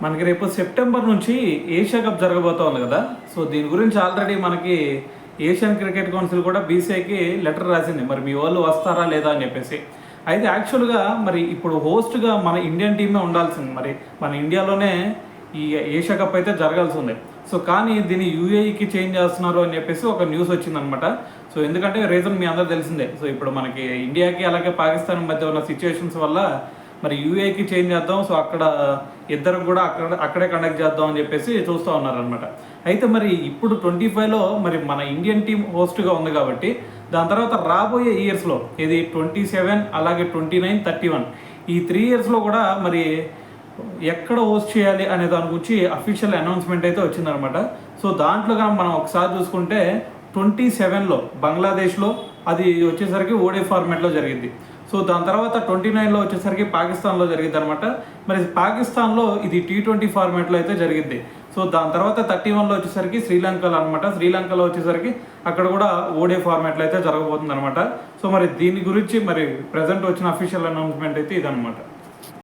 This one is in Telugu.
మనకి రేపు సెప్టెంబర్ నుంచి ఏషియా కప్ జరగబోతోంది కదా. సో దీని గురించి ఆల్రెడీ మనకి ఏషియన్ క్రికెట్ కౌన్సిల్ కూడా బీసీఐకి లెటర్ రాసింది, మరి మీ వాళ్ళు వస్తారా లేదా అని చెప్పేసి. అయితే యాక్చువల్గా మరి ఇప్పుడు హోస్ట్గా మన ఇండియన్ టీమే ఉండాల్సింది, మరి మన ఇండియాలోనే ఈ ఏషియా కప్ అయితే జరగాల్సి ఉంది. సో కానీ దీన్ని యూఏఈకి చేంజ్ చేస్తున్నారు అని చెప్పేసి ఒక న్యూస్ వచ్చిందనమాట. సో ఎందుకంటే రీజన్ మీ అందరూ తెలిసిందే. సో ఇప్పుడు మనకి ఇండియాకి అలాగే పాకిస్తాన్ మధ్య ఉన్న సిచ్యువేషన్స్ వల్ల మరి యూఏకి చేంజ్ చేద్దాం, సో అక్కడ ఇద్దరం కూడా అక్కడే కండక్ట్ చేద్దాం అని చెప్పేసి చూస్తూ ఉన్నారనమాట. అయితే మరి ఇప్పుడు 25లో మరి మన ఇండియన్ టీం హోస్ట్గా ఉంది కాబట్టి దాని తర్వాత రాబోయే ఇయర్స్లో ఇది 27 అలాగే 29, 31 ఈ 3 ఇయర్స్లో కూడా మరి ఎక్కడ హోస్ట్ చేయాలి అనే దాని గురించి అఫీషియల్ అనౌన్స్మెంట్ అయితే వచ్చిందనమాట. సో దాంట్లో కానీ మనం ఒకసారి చూసుకుంటే 27లో బంగ్లాదేశ్లో అది వచ్చేసరికి ఓడే ఫార్మాట్లో జరిగింది. సో దాని తర్వాత 29లో వచ్చేసరికి పాకిస్తాన్లో జరిగింది అనమాట. మరి పాకిస్తాన్లో ఇది T20 ఫార్మాట్లో అయితే జరిగింది. సో దాని తర్వాత 31లో వచ్చేసరికి శ్రీలంకలో అనమాట. శ్రీలంకలో వచ్చేసరికి అక్కడ కూడా ఓడే ఫార్మాట్లో అయితే జరగబోతుంది అనమాట. సో మరి దీని గురించి మరి ప్రజెంట్ వచ్చిన అఫీషియల్ అనౌన్స్మెంట్ అయితే ఇదనమాట.